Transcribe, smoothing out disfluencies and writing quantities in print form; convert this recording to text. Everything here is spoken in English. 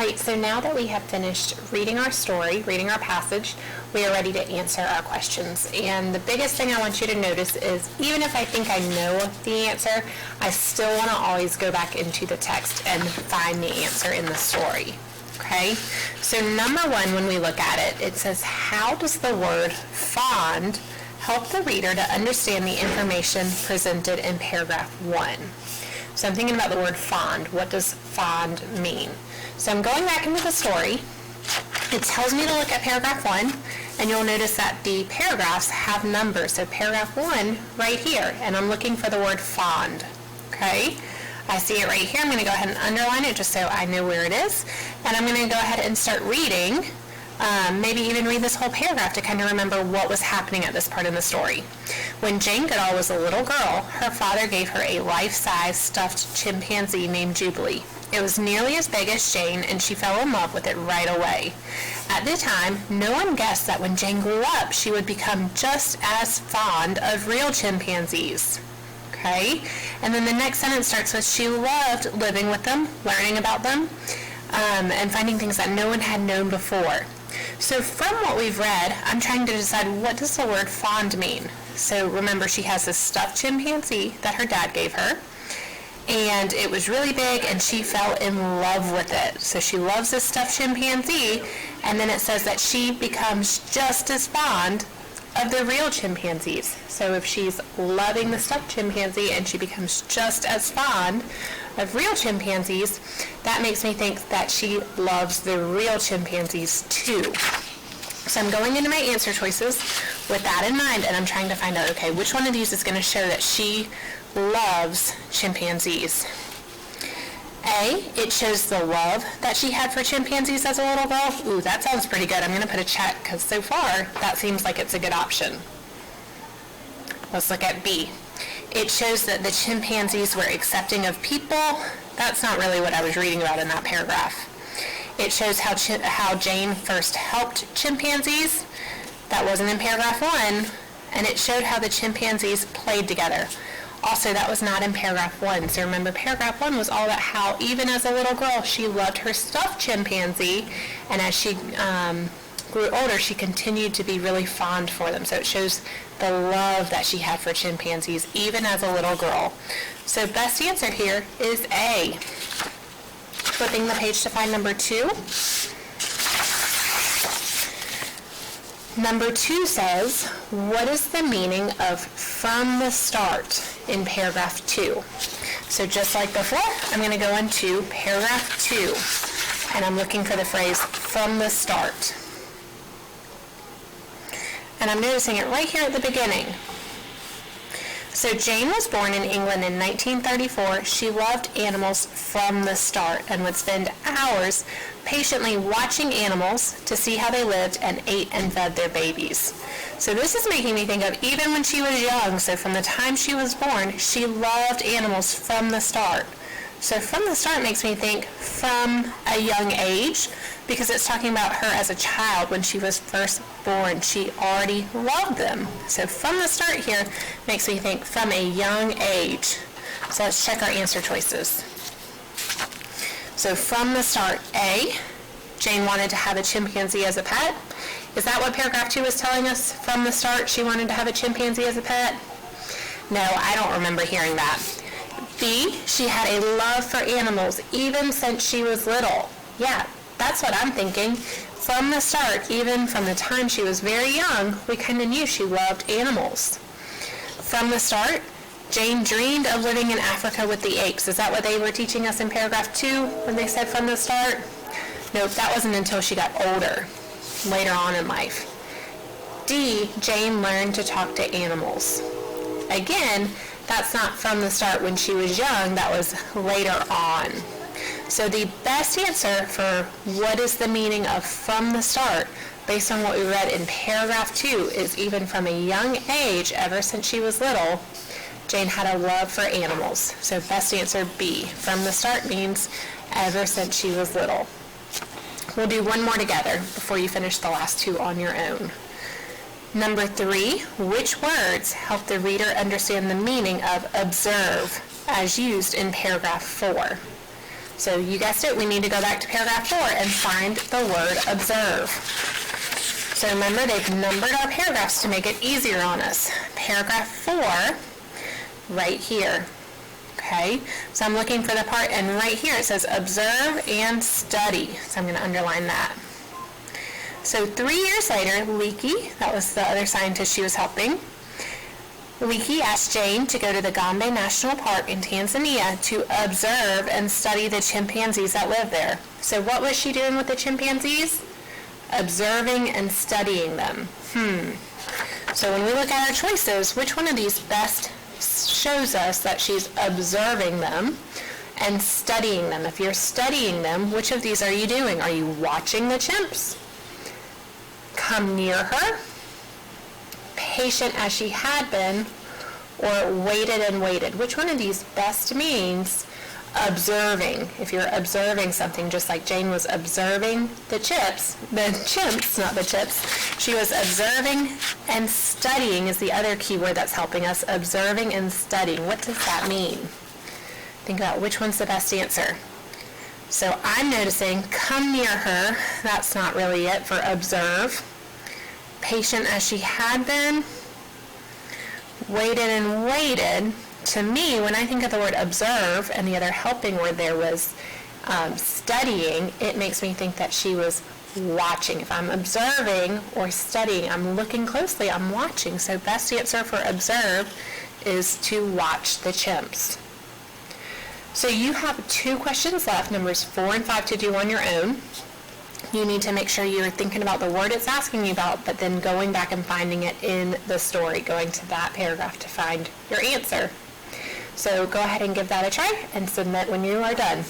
Alright, so now that we have finished reading our story, reading our passage, we are ready to answer our questions. And the biggest thing I want you to notice is even if I think I know the answer, I still want to always go back into the text and find the answer in the story. Okay? So number one, when we look at it, it says, how does the word fond help the reader to understand the information presented in paragraph 1? So I'm thinking about the word fond. What does fond mean? So I'm going back into the story. It tells me to look at paragraph 1, and you'll notice that the paragraphs have numbers. So paragraph 1 right here, and I'm looking for the word fond. Okay? I see it right here. I'm going to go ahead and underline it just so I know where it is. And I'm going to go ahead and start reading, maybe even read this whole paragraph to kind of remember what was happening at this part in the story. When Jane Goodall was a little girl, her father gave her a life-size stuffed chimpanzee named Jubilee. It was nearly as big as Jane, and she fell in love with it right away. At the time, no one guessed that when Jane grew up, she would become just as fond of real chimpanzees. Okay? And then the next sentence starts with, she loved living with them, learning about them, and finding things that no one had known before. So from what we've read, I'm trying to decide, what does the word fond mean? So remember, she has this stuffed chimpanzee that her dad gave her, and it was really big, and she fell in love with it. So she loves this stuffed chimpanzee, and then it says that she becomes just as fond of the real chimpanzees. So if she's loving the stuffed chimpanzee and she becomes just as fond of real chimpanzees, that makes me think that she loves the real chimpanzees too. So I'm going into my answer choices with that in mind, and I'm trying to find out, okay, which one of these is going to show that she loves chimpanzees? A, it shows the love that she had for chimpanzees as a little girl. Ooh, that sounds pretty good. I'm going to put a check because so far that seems like it's a good option. Let's look at B. It shows that the chimpanzees were accepting of people. That's not really what I was reading about in that paragraph. It shows how Jane first helped chimpanzees. That wasn't in paragraph 1. And it showed how the chimpanzees played together. Also, that was not in paragraph 1. So remember, paragraph 1 was all about how, even as a little girl, she loved her stuffed chimpanzee, and as she grew older, she continued to be really fond for them. So it shows the love that she had for chimpanzees, even as a little girl. So best answer here is A. Flipping the page to find number 2. Number 2 says, what is the meaning of from the start in paragraph 2? So just like before, I'm going to go into paragraph 2, and I'm looking for the phrase from the start. And I'm noticing it right here at the beginning. So Jane was born in England in 1934. She loved animals from the start and would spend hours patiently watching animals to see how they lived and ate and fed their babies. So this is making me think of even when she was young, so from the time she was born, she loved animals from the start. So from the start makes me think from a young age, because it's talking about her as a child when she was first born. She already loved them. So from the start here makes me think from a young age. So let's check our answer choices. So from the start, A, Jane wanted to have a chimpanzee as a pet. Is that what paragraph 2 is telling us? From the start, she wanted to have a chimpanzee as a pet? No, I don't remember hearing that. B, she had a love for animals even since she was little. Yeah, that's what I'm thinking. From the start, even from the time she was very young, we kind of knew she loved animals. From the start, Jane dreamed of living in Africa with the apes. Is that what they were teaching us in paragraph 2 when they said from the start? Nope, that wasn't until she got older, later on in life. D, Jane learned to talk to animals. Again, that's not from the start when she was young, that was later on. So the best answer for what is the meaning of from the start, based on what we read in paragraph 2, is even from a young age, ever since she was little, Jane had a love for animals. So best answer B. From the start means ever since she was little. We'll do one more together before you finish the last 2 on your own. Number 3, which words help the reader understand the meaning of observe as used in paragraph 4? So you guessed it, we need to go back to paragraph 4 and find the word observe. So remember, they've numbered our paragraphs to make it easier on us. Paragraph 4, right here. Okay, so I'm looking for the part, and right here it says observe and study. So I'm going to underline that. So 3 years later, Leakey, that was the other scientist she was helping, Leakey asked Jane to go to the Gombe National Park in Tanzania to observe and study the chimpanzees that live there. So what was she doing with the chimpanzees? Observing and studying them. So when we look at our choices, which one of these best shows us that she's observing them and studying them? If you're studying them, which of these are you doing? Are you watching the chimps? Come near her, patient as she had been, or waited and waited? Which one of these best means observing? If you're observing something, just like Jane was observing the chimps, not the chips, she was observing, and studying is the other key word that's helping us. Observing and studying. What does that mean? Think about which one's the best answer. So I'm noticing come near her. That's not really it for observe. Patient as she had been. Waited and waited. To me, when I think of the word observe, and the other helping word there was studying, it makes me think that she was watching. If I'm observing or studying, I'm looking closely, I'm watching. So best answer for observe is to watch the chimps. So you have 2 questions left, numbers 4 and 5, to do on your own. You need to make sure you're thinking about the word it's asking you about, but then going back and finding it in the story, going to that paragraph to find your answer. So go ahead and give that a try and submit when you are done.